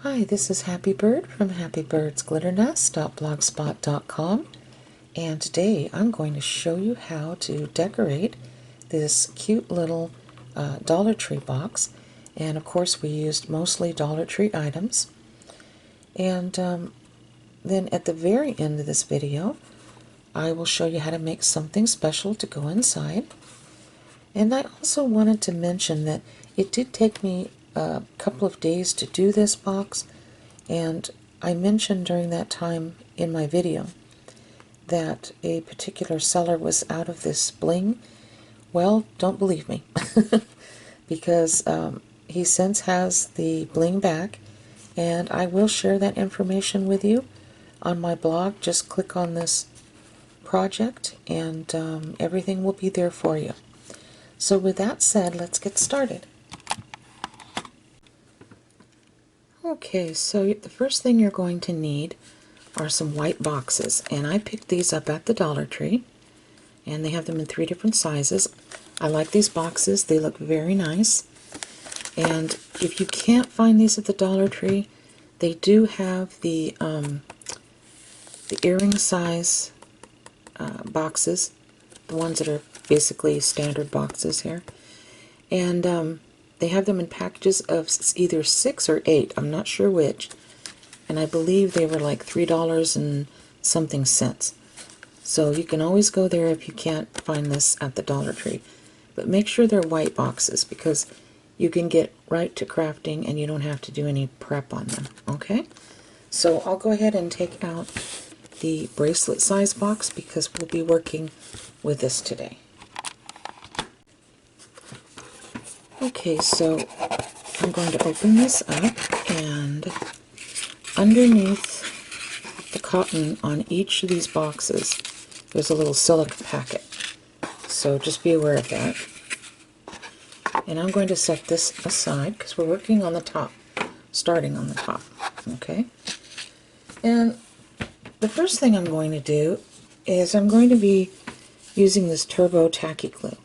Hi, this is Happy Bird from happybirdsglitternest.blogspot.com, and today I'm going to show you how to decorate this cute little Dollar Tree box. And of course we used mostly Dollar Tree items. And then at the very end of this video I will show you how to make something special to go inside. And I also wanted to mention that it did take me a couple of days to do this box, and I mentioned during that time in my video that a particular seller was out of this bling. Well, don't believe me because he since has the bling back, and I will share that information with you on my blog. Just click on this project and everything will be there for you. So with that said, let's get started. Okay, so the first thing you're going to need are some white boxes, and I picked these up at the Dollar Tree, and they have them in 3 different sizes. I like these boxes, they look very nice. And if you can't find these at the Dollar Tree, they do have the earring size boxes, the ones that are basically standard boxes here. And they have them in packages of either 6 or 8, I'm not sure which, and I believe they were like $3 and something cents. So you can always go there if you can't find this at the Dollar Tree. But make sure they're white boxes because you can get right to crafting and you don't have to do any prep on them, okay? So I'll go ahead and take out the bracelet size box because we'll be working with this today. Okay, so I'm going to open this up, and underneath the cotton on each of these boxes there's a little silica packet, so just be aware of that. And I'm going to set this aside because we're working on the top, starting on the top, okay? And the first thing I'm going to do is I'm going to be using this turbo tacky glue.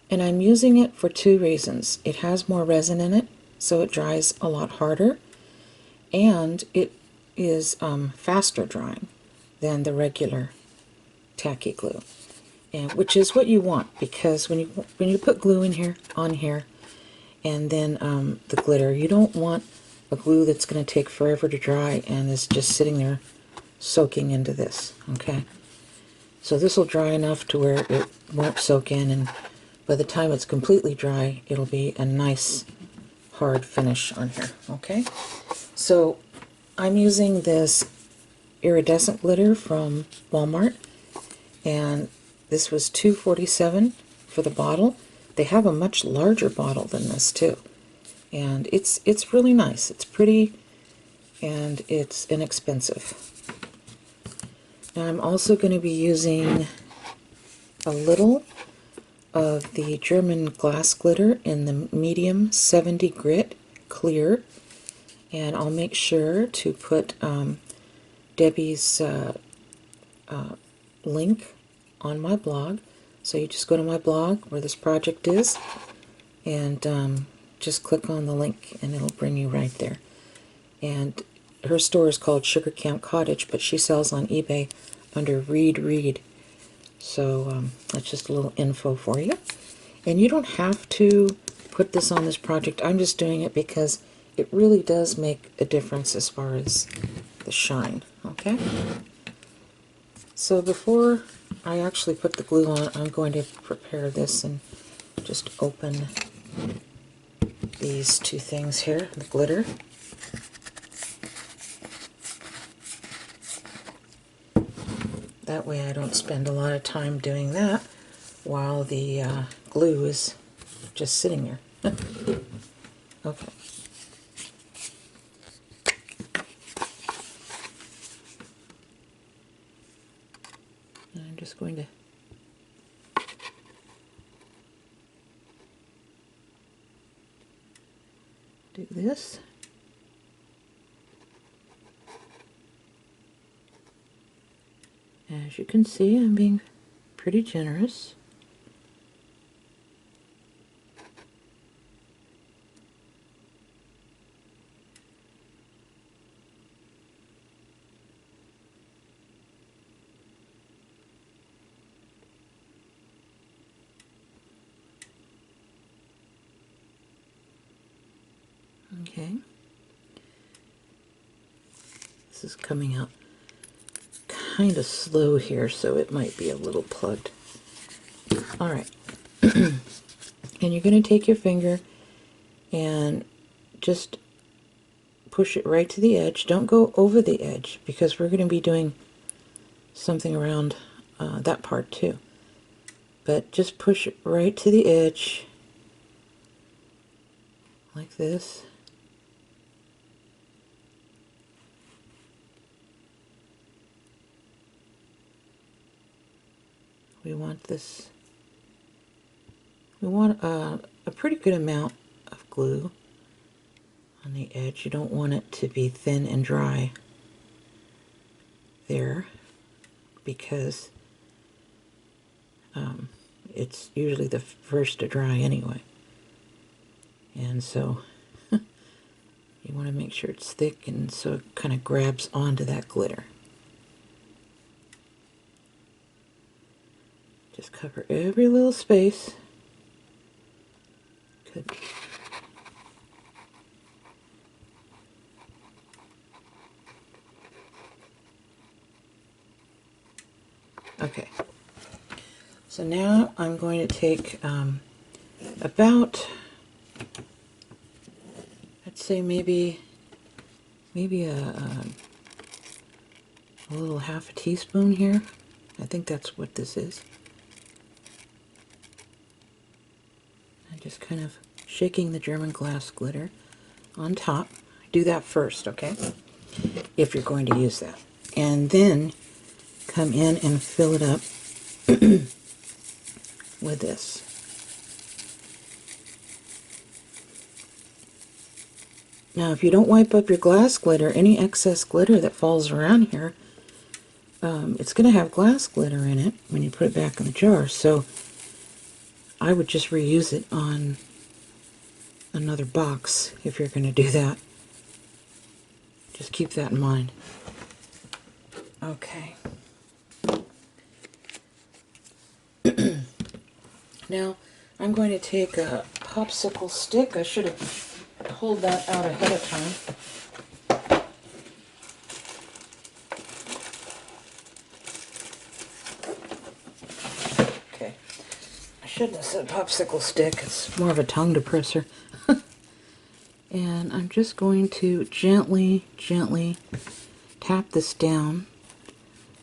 And I'm using it for 2 reasons. It has more resin in it, so it dries a lot harder, and it is faster drying than the regular tacky glue, and which is what you want, because when you put glue in here, on here, and then the glitter, you don't want a glue that's going to take forever to dry and is just sitting there soaking into this, okay? So this will dry enough to where it won't soak in, and by the time it's completely dry, it'll be a nice hard finish on here, okay? So I'm using this iridescent glitter from Walmart, and this was $2.47 for the bottle. They have a much larger bottle than this too, and it's really nice. It's pretty, and it's inexpensive. Now I'm also going to be using a little of the German glass glitter in the medium 70 grit clear, and I'll make sure to put Debbie's link on my blog. So you just go to my blog where this project is, and just click on the link and it'll bring you right there. And her store is called Sugar Camp Cottage, but she sells on eBay under Reed. So that's just a little info for you. And you don't have to put this on this project. I'm just doing it because it really does make a difference as far as the shine, okay? So before I actually put the glue on, I'm going to prepare this and just open these 2 things here, the glitter. That way I don't spend a lot of time doing that while the glue is just sitting there. Okay. And I'm just going to do this. As you can see, I'm being pretty generous. Okay. This is coming out kind of slow here, so it might be a little plugged. All right. And you're going to take your finger and just push it right to the edge. Don't go over the edge because we're going to be doing something around that part too. But just push it right to the edge like this. We want this, we want a pretty good amount of glue on the edge. You don't want it to be thin and dry there because it's usually the first to dry anyway. And so you want to make sure it's thick and so it kind of grabs onto that glitter. Just cover every little space. Good. Okay. So now I'm going to take about, I'd say maybe a little half a teaspoon here. I think that's what this is. I'm just kind of shaking the German glass glitter on top. Do that first, okay? If you're going to use that. And then come in and fill it up with this. Now, if you don't wipe up your glass glitter, any excess glitter that falls around here, it's going to have glass glitter in it when you put it back in the jar. So I would just reuse it on another box if you're going to do that. Just keep that in mind. Okay. Now, I'm going to take a popsicle stick. I should have pulled that out ahead of time. Okay. I shouldn't have said popsicle stick. It's more of a tongue depressor. And I'm just going to gently tap this down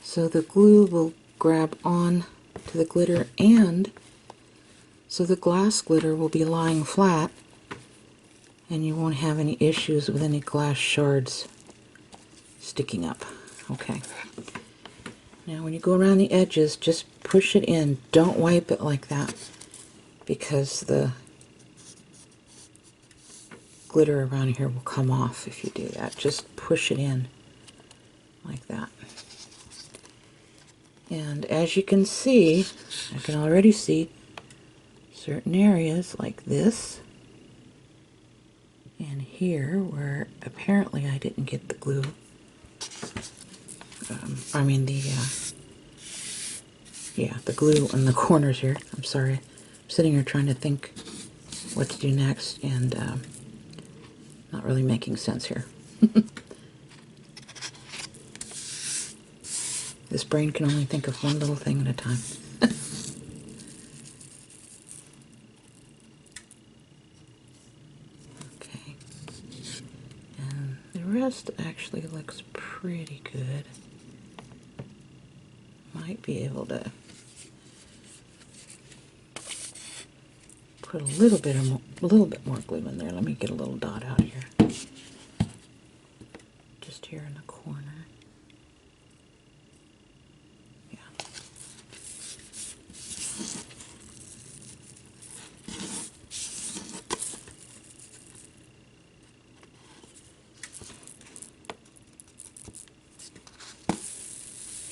so the glue will grab on to the glitter, and so the glass glitter will be lying flat and you won't have any issues with any glass shards sticking up. Okay. Now when you go around the edges, just push it in. Don't wipe it like that because the glitter around here will come off if you do that. Just push it in like that. And as you can see, I can already see certain areas like this and here where apparently I didn't get the glue. The glue in the corners here. I'm sorry. I'm sitting here trying to think what to do next and not really making sense here. This brain can only think of one little thing at a time. Okay. And the rest actually looks pretty good. Might be able to put a little bit more glue in there. Let me get a little dot out here. Just here in the corner. Yeah.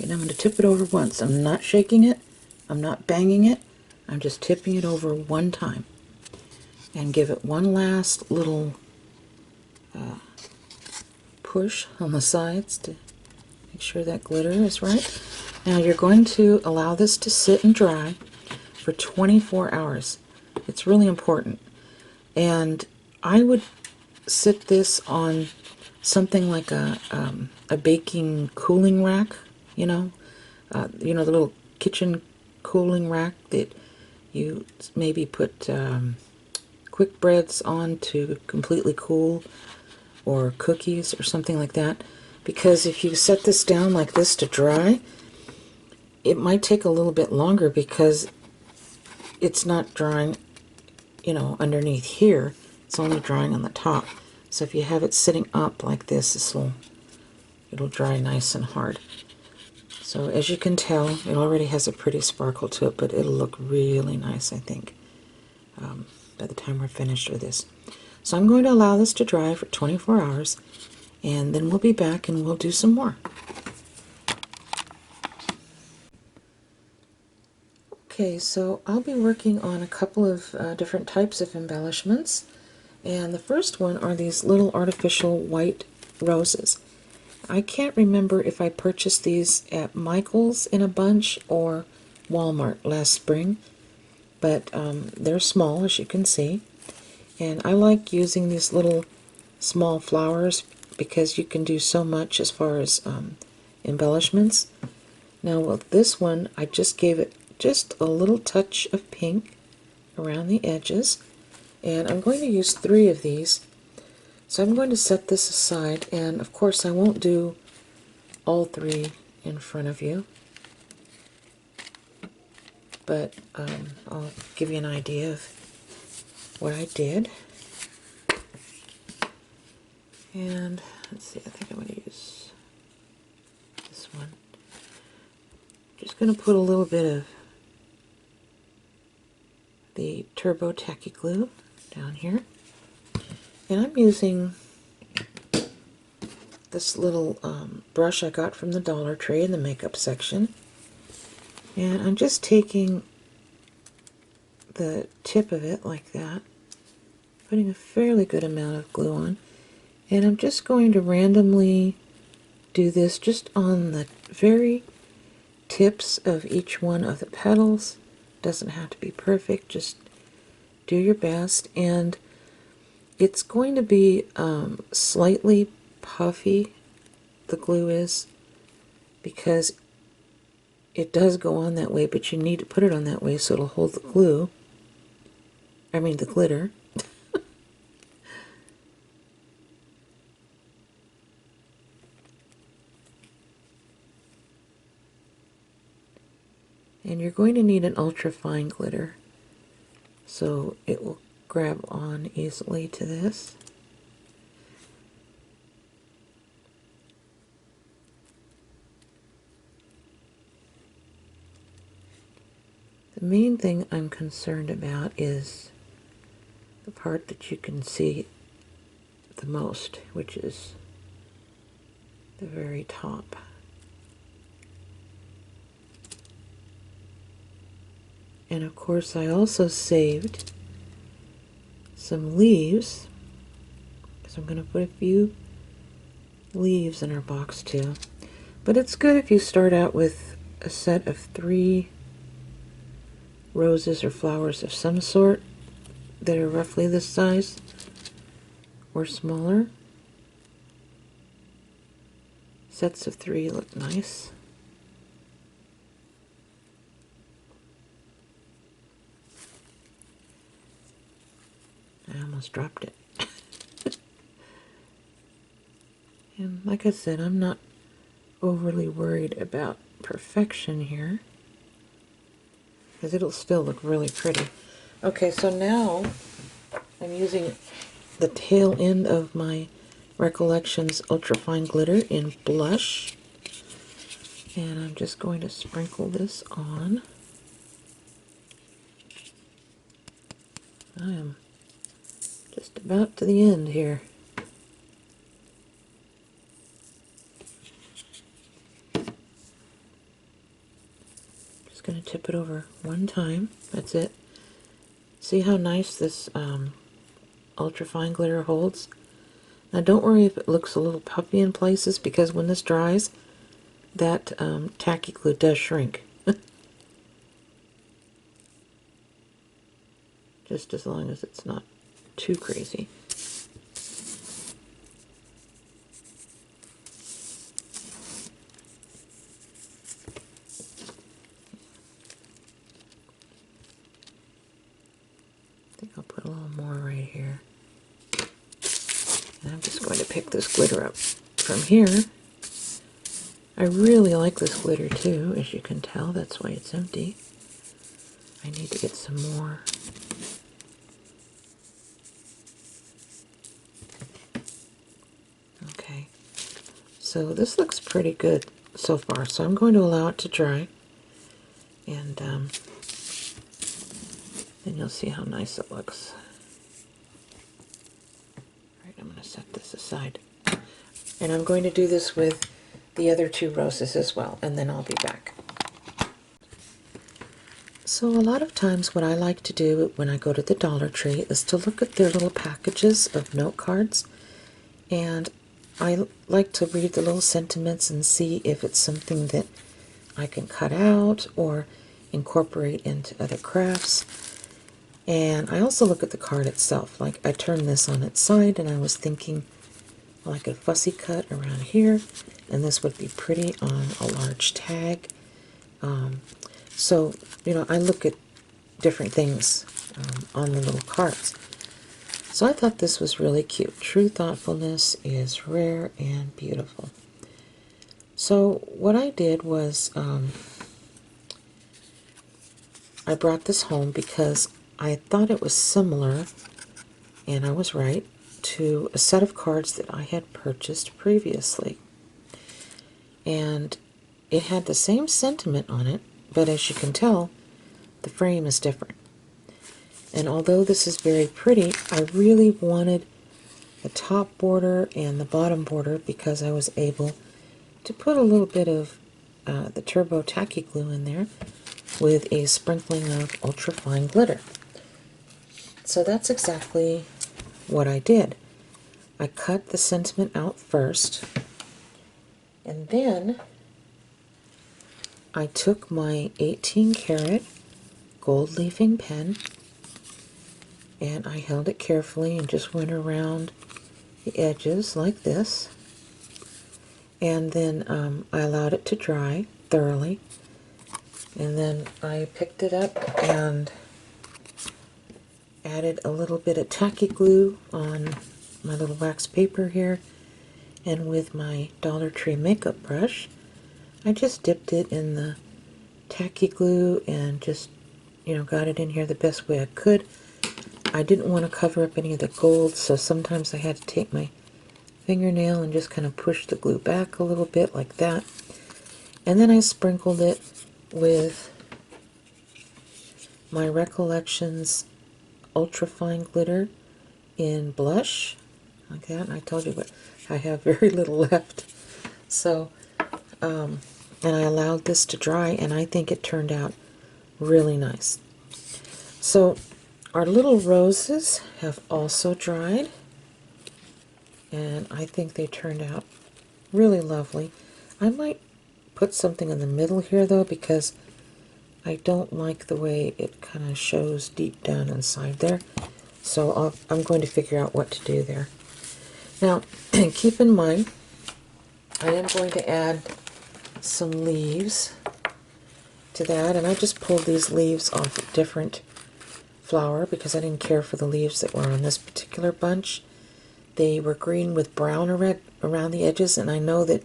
And I'm going to tip it over once. I'm not shaking it. I'm not banging it. I'm just tipping it over one time. And give it one last little push on the sides to make sure that glitter is right. Now you're going to allow this to sit and dry for 24 hours. It's really important. And I would sit this on something like a baking cooling rack, the little kitchen cooling rack that you maybe put quick breads on to completely cool, or cookies or something like that. Because if you set this down like this to dry, it might take a little bit longer because it's not drying, underneath here. It's only drying on the top. So if you have it sitting up like this, it'll dry nice and hard. So as you can tell, it already has a pretty sparkle to it, but it'll look really nice, I think, by the time we're finished with this. So I'm going to allow this to dry for 24 hours, and then we'll be back and we'll do some more. Okay, so I'll be working on a couple of different types of embellishments, and the first one are these little artificial white roses. I can't remember if I purchased these at Michael's in a bunch or Walmart last spring, but they're small, as you can see, and I like using these little small flowers because you can do so much as far as embellishments. Now with this one, I just gave it just a little touch of pink around the edges, and I'm going to use 3 of these. So I'm going to set this aside, and of course I won't do all 3 in front of you, but I'll give you an idea of what I did. And let's see, I think I'm going to use this one. Just going to put a little bit of the Turbo Tacky Glue down here. And I'm using this little brush I got from the Dollar Tree in the makeup section. And I'm just taking the tip of it like that, putting a fairly good amount of glue on, and I'm just going to randomly do this just on the very tips of each one of the petals. Doesn't have to be perfect, just do your best. And it's going to be slightly puffy, the glue is, because it does go on that way, but you need to put it on that way so it'll hold the the glitter. And you're going to need an ultra fine glitter so it will grab on easily to this. The main thing I'm concerned about is the part that you can see the most, which is the very top. And of course I also saved some leaves, because I'm going to put a few leaves in our box too. But it's good if you start out with a set of 3 roses or flowers of some sort that are roughly this size or smaller. Sets of 3 look nice. I almost dropped it. And like I said, I'm not overly worried about perfection here, because it'll still look really pretty. Okay, so now I'm using the tail end of my Recollections Ultrafine Glitter in Blush, and I'm just going to sprinkle this on. I am just about to the end here. Just going to tip it over one time. That's it. See how nice this ultrafine glitter holds? Now don't worry if it looks a little puffy in places, because when this dries, that tacky glue does shrink. Just as long as it's not too crazy. think I'll put a little more right here. And I'm just going to pick this glitter up from here. I really like this glitter too, as you can tell. That's why it's empty. I need to get some more. Okay, so this looks pretty good so far. So I'm going to allow it to dry, and then you'll see how nice it looks. All right, I'm going to set this aside. And I'm going to do this with the other two roses as well, and then I'll be back. So a lot of times what I like to do when I go to the Dollar Tree is to look at their little packages of note cards, and I like to read the little sentiments and see if it's something that I can cut out or incorporate into other crafts. And I also look at the card itself. Like, I turned this on its side and I was thinking, well, I could fussy cut around here, and this would be pretty on a large tag. So, you know, I look at different things on the little cards. So I thought this was really cute. True thoughtfulness is rare and beautiful. So what I did was I brought this home because I thought it was similar, and I was right, to a set of cards that I had purchased previously. And it had the same sentiment on it, but as you can tell, the frame is different. And although this is very pretty, I really wanted the top border and the bottom border because I was able to put a little bit of the Turbo Tacky Glue in there with a sprinkling of ultra-fine glitter. So that's exactly what I did. I cut the sentiment out first, and then I took my 18 karat gold leafing pen and I held it carefully and just went around the edges like this. And then I allowed it to dry thoroughly. And then I picked it up and added a little bit of tacky glue on my little wax paper here. And with my Dollar Tree makeup brush, I just dipped it in the tacky glue and just, you know, got it in here the best way I could. I didn't want to cover up any of the gold, so sometimes I had to take my fingernail and just kind of push the glue back a little bit like that. And then I sprinkled it with my Recollections ultra-fine glitter in blush, like that. And I told you what, I have very little left. So, and I allowed this to dry, and I think it turned out really nice. So our little roses have also dried, and I think they turned out really lovely. I might put something in the middle here though, because I don't like the way it kind of shows deep down inside there. So I'm going to figure out what to do there. Now, keep in mind, I am going to add some leaves to that, and I just pulled these leaves off a different flower because I didn't care for the leaves that were on this particular bunch. They were green with brown or red around the edges, and I know that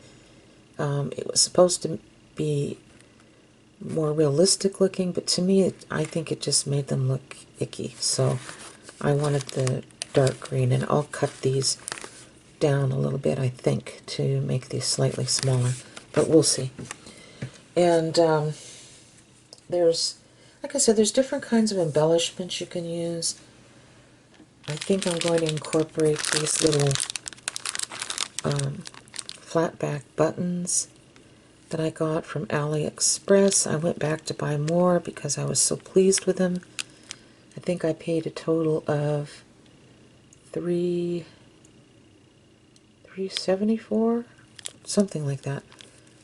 it was supposed to be more realistic looking, but to me, I think it just made them look icky. So I wanted the dark green, and I'll cut these down a little bit, I think, to make these slightly smaller, but we'll see. And there's, like I said, there's different kinds of embellishments you can use. I think I'm going to incorporate these little flat back buttons that I got from AliExpress. I went back to buy more because I was so pleased with them. I think I paid a total of $3.74, something like that,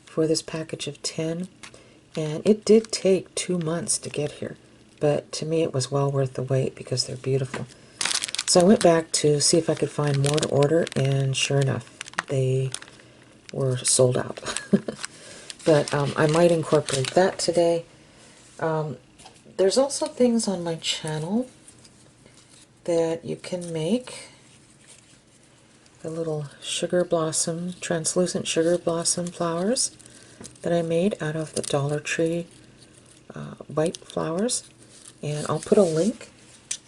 for this package of 10. And it did take 2 months to get here, but to me it was well worth the wait because they're beautiful. So I went back to see if I could find more to order, and sure enough, they were sold out. But I might incorporate that today. There's also things on my channel that you can make the little sugar blossom, translucent sugar blossom flowers that I made out of the Dollar Tree white flowers. And I'll put a link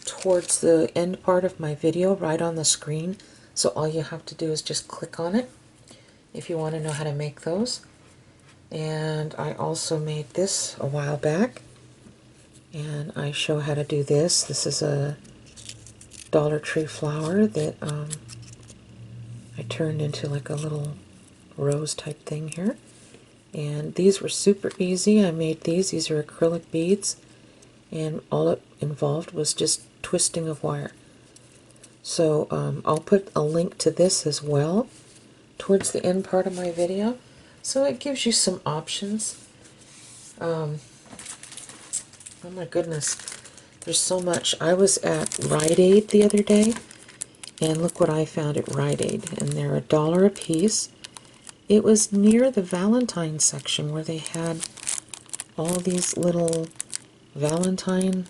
towards the end part of my video right on the screen, so all you have to do is just click on it if you want to know how to make those. And I also made this a while back, and I show how to do this. This is a Dollar Tree flower that I turned into like a little rose type thing here. And these were super easy. I made these. These are acrylic beads, and all it involved was just twisting of wire. So I'll put a link to this as well towards the end part of my video. So it gives you some options. Oh my goodness, there's so much. I was at Rite Aid the other day, and look what I found at Rite Aid, and they're $1 a piece. It was near the Valentine section where they had all these little Valentine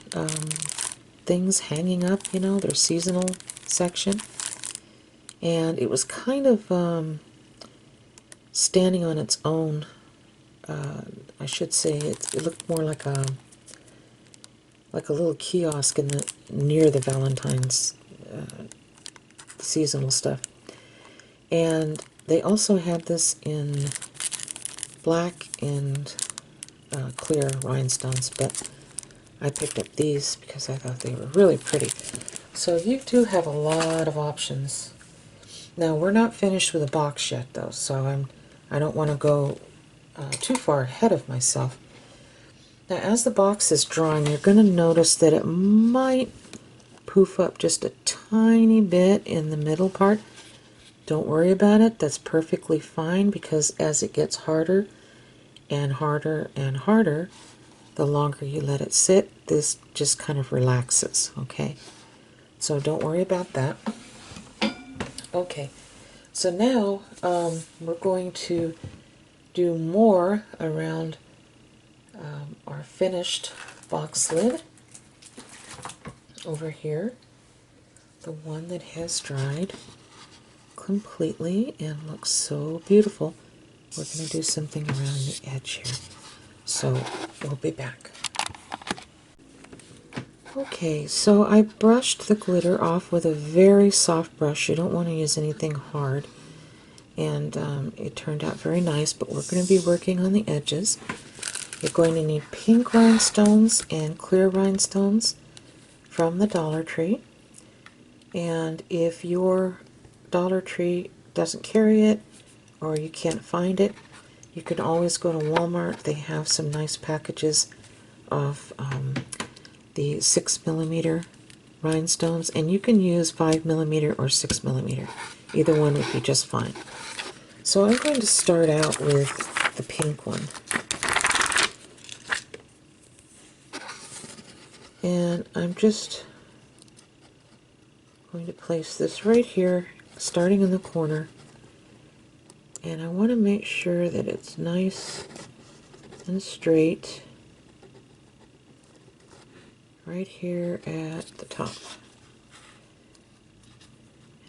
things hanging up, you know, their seasonal section. And it was kind of standing on its own. I should say it looked more like a little kiosk in the near the Valentine's seasonal stuff. And they also had this in black and clear rhinestones, but I picked up these because I thought they were really pretty. So you do have a lot of options. Now we're not finished with the box yet though, so I don't want to go too far ahead of myself. Now as the box is drawing, you're going to notice that it might poof up just a tiny bit in the middle part. Don't worry about it, that's perfectly fine, because as it gets harder and harder and harder, the longer you let it sit, this just kind of relaxes, okay? So don't worry about that. Okay, so now we're going to do more around our finished box lid over here, the one that has dried completely and looks so beautiful. We're going to do something around the edge here, so we'll be back. Okay, so I brushed the glitter off with a very soft brush. You don't want to use anything hard, and it turned out very nice, but we're going to be working on the edges. You're going to need pink rhinestones and clear rhinestones from the Dollar Tree, and if your Dollar Tree doesn't carry it or you can't find it, you can always go to Walmart. They have some nice packages of the 6mm rhinestones, and you can use 5mm or 6mm. Either one would be just fine. So I'm going to start out with the pink one. And I'm just going to place this right here, starting in the corner. And I want to make sure that it's nice and straight right here at the top.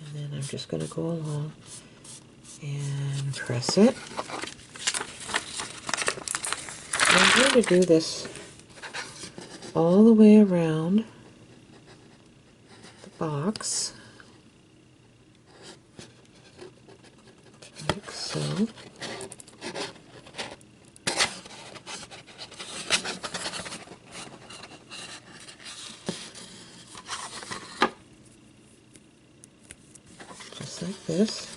And then I'm just going to go along and press it. And I'm going to do this all the way around the box, like so. Just like this.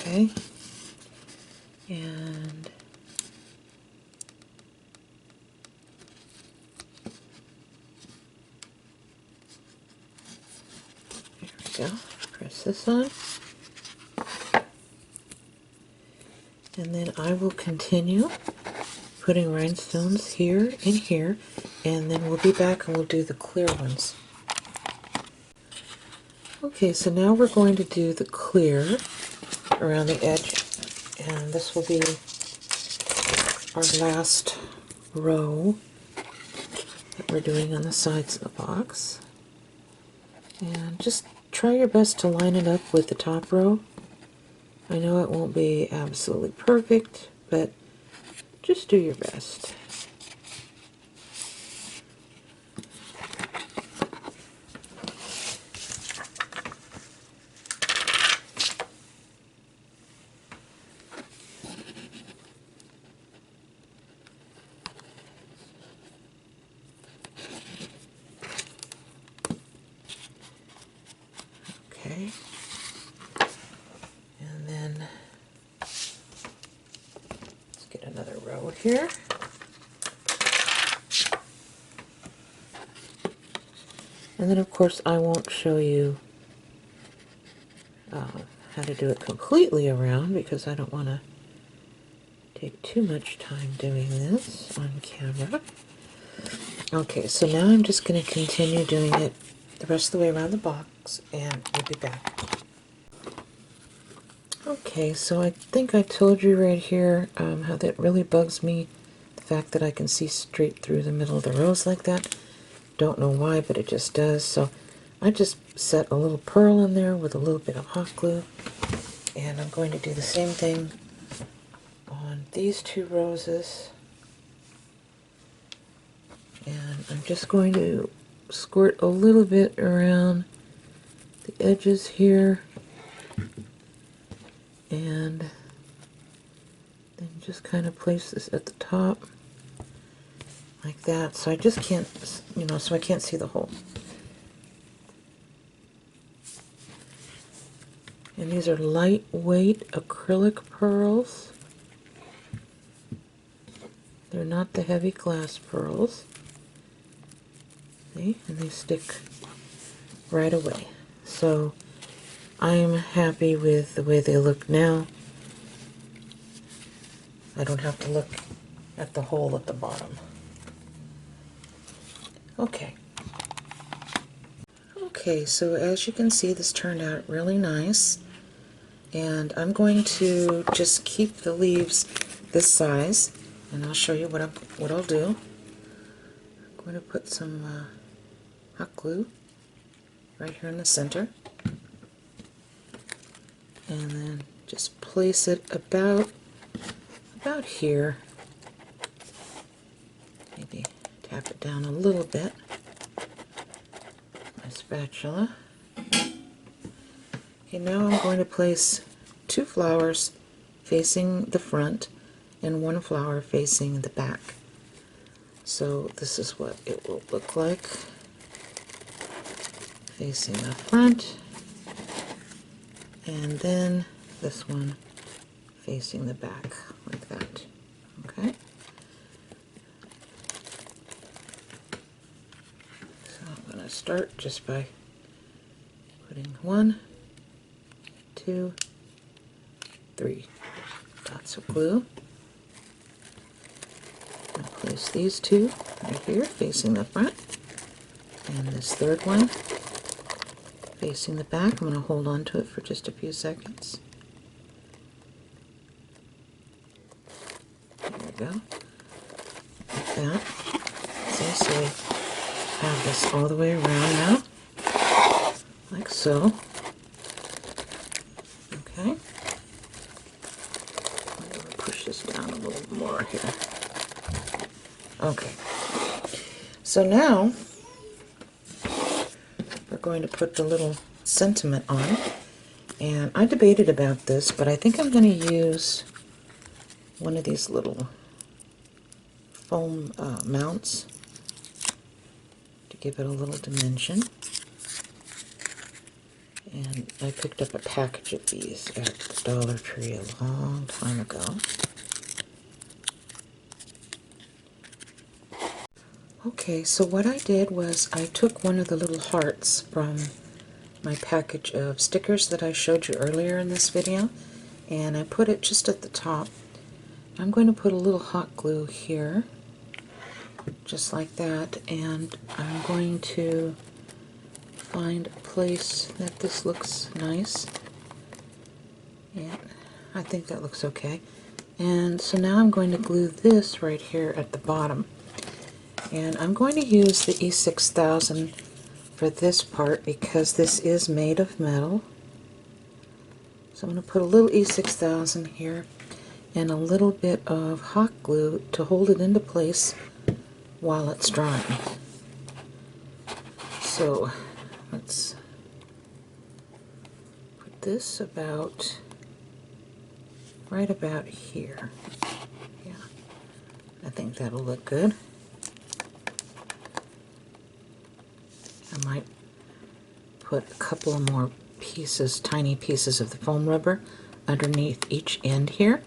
Okay, and go. Press this on. And then I will continue putting rhinestones here and here, and then we'll be back and we'll do the clear ones. Okay, so now we're going to do the clear around the edge, and this will be our last row that we're doing on the sides of the box. And just try your best to line it up with the top row. I know it won't be absolutely perfect, but just do your best. Okay. And then let's get another row here. And then of course I won't show you how to do it completely around because I don't want to take too much time doing this on camera. Okay, so now I'm just going to continue doing it the rest of the way around the box, and we'll be back. Okay, so I think I told you right here how that really bugs me, the fact that I can see straight through the middle of the rows like that. Don't know why, but it just does. So I just set a little pearl in there with a little bit of hot glue, and I'm going to do the same thing on these two roses. And I'm just going to squirt a little bit around the edges here, and then just kind of place this at the top like that, so I just can't, so I can't see the hole. And these are lightweight acrylic pearls. They're not the heavy glass pearls. See? And they stick right away. So I'm happy with the way they look now. I don't have to look at the hole at the bottom. Okay. Okay, so as you can see, this turned out really nice. And I'm going to just keep the leaves this size, and I'll show you what I'll do. I'm going to put some hot glue right here in the center, and then just place it about here. Maybe tap it down a little bit with my spatula. Okay, now I'm going to place 2 flowers facing the front and 1 flower facing the back. So this is what it will look like facing the front, and then this one facing the back like that. Okay? So I'm going to start just by putting 1, 2, 3 dots of glue. I'll place these 2 right here facing the front, and this third one facing the back. I'm going to hold on to it for just a few seconds. There we go. Like that. See, so we have this all the way around now, like so. Okay. I'm going to push this down a little more here. Okay. So now we're going to put the little sentiment on, and I debated about this, but I think I'm going to use one of these little foam mounts to give it a little dimension. And I picked up a package of these at the Dollar Tree a long time ago. Okay, so what I did was I took one of the little hearts from my package of stickers that I showed you earlier in this video, and I put it just at the top. I'm going to put a little hot glue here, just like that, and I'm going to find a place that this looks nice. And I think that looks okay. And so now I'm going to glue this right here at the bottom. And I'm going to use the E6000 for this part because this is made of metal. So I'm going to put a little E6000 here and a little bit of hot glue to hold it into place while it's drying. So let's put this about right about here. Yeah, I think that'll look good. I might put a couple of more pieces, tiny pieces of the foam rubber underneath each end here,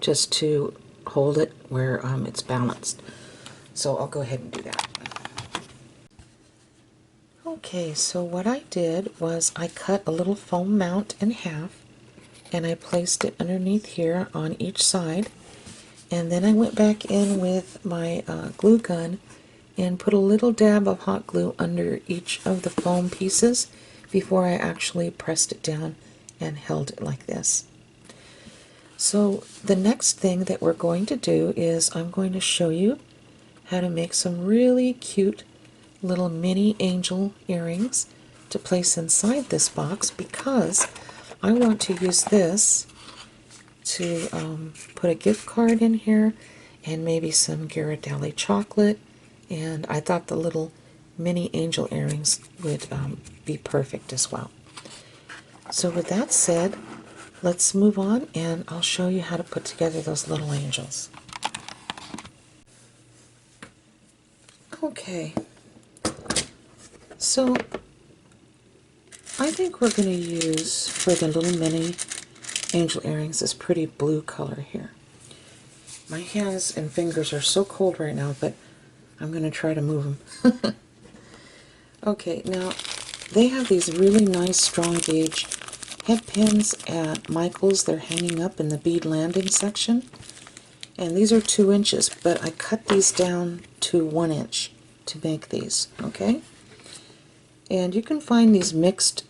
just to hold it where it's balanced. So I'll go ahead and do that. Okay, so what I did was I cut a little foam mount in half and I placed it underneath here on each side, and then I went back in with my glue gun and put a little dab of hot glue under each of the foam pieces before I actually pressed it down and held it like this. So the next thing that we're going to do is I'm going to show you how to make some really cute little mini angel earrings to place inside this box, because I want to use this to put a gift card in here and maybe some Ghirardelli chocolate, and I thought the little mini angel earrings would be perfect as well. So with that said, let's move on and I'll show you how to put together those little angels. Okay, so I think we're going to use for the little mini angel earrings this pretty blue color here. My hands and fingers are so cold right now, but I'm going to try to move them. Okay, now they have these really nice strong gauge head pins at Michael's. They're hanging up in the bead landing section, and these are 2 inches, but I cut these down to 1 inch to make these. Okay, and you can find these mixed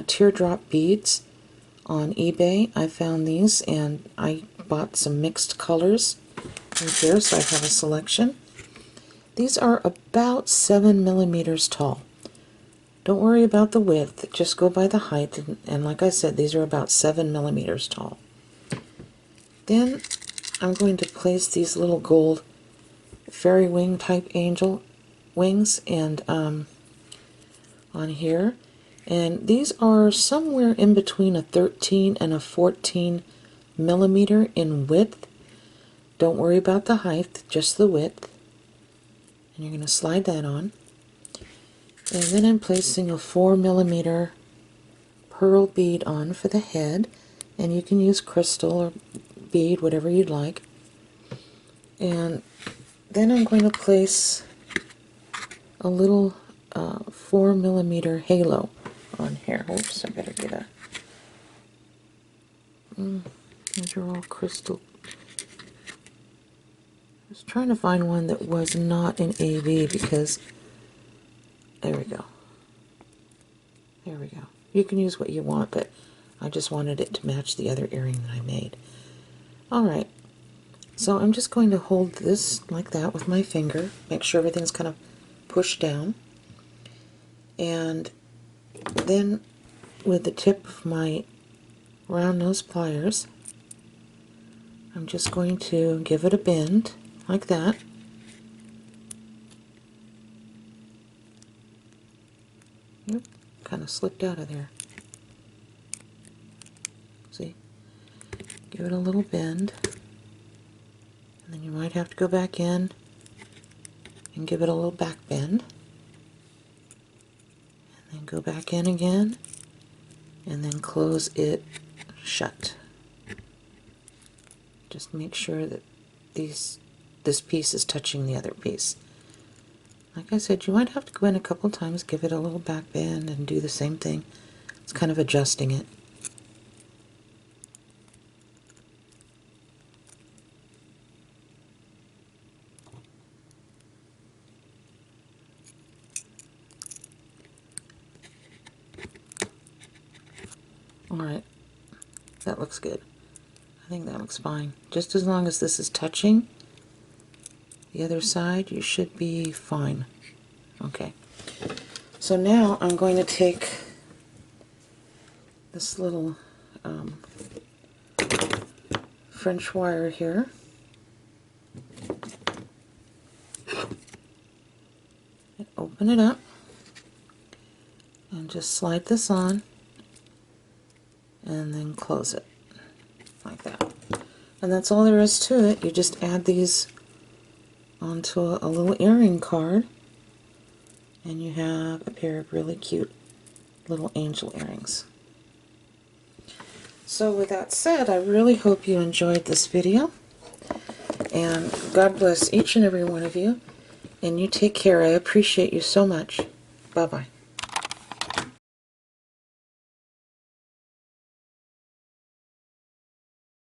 teardrop beads on eBay. I found these and I bought some mixed colors right there, so I have a selection. These are about 7 millimeters tall. Don't worry about the width, just go by the height, and like I said, these are about 7 millimeters tall. Then I'm going to place these little gold fairy wing type angel wings and on here, and these are somewhere in between a 13 and a 14 millimeter in width. Don't worry about the height, just the width. And you're going to slide that on. And then I'm placing a 4 millimeter pearl bead on for the head, and you can use crystal or bead, whatever you'd like. And then I'm going to place a little 4 millimeter halo on here. Oops, I better get a... these are all crystal. I was trying to find one that was not an AV because... There we go. There we go. You can use what you want, but I just wanted it to match the other earring that I made. Alright, so I'm just going to hold this like that with my finger, make sure everything's kind of pushed down, and then with the tip of my round nose pliers, I'm just going to give it a bend like that. Yep, kind of slipped out of there. See? Give it a little bend, and then you might have to go back in and give it a little back bend, and then go back in again, and then close it shut. Just make sure that this piece is touching the other piece. Like I said, you might have to go in a couple times, give it a little back bend, and do the same thing. It's kind of adjusting it. Alright, that looks good. I think that looks fine. Just as long as this is touching the other side, you should be fine. Okay. So now I'm going to take this little French wire here, and open it up, and just slide this on, and then close it like that. And that's all there is to it. You just add these onto a little earring card, and you have a pair of really cute little angel earrings. So with that said, I really hope you enjoyed this video, and God bless each and every one of you, and you take care. I appreciate you so much. Bye-bye.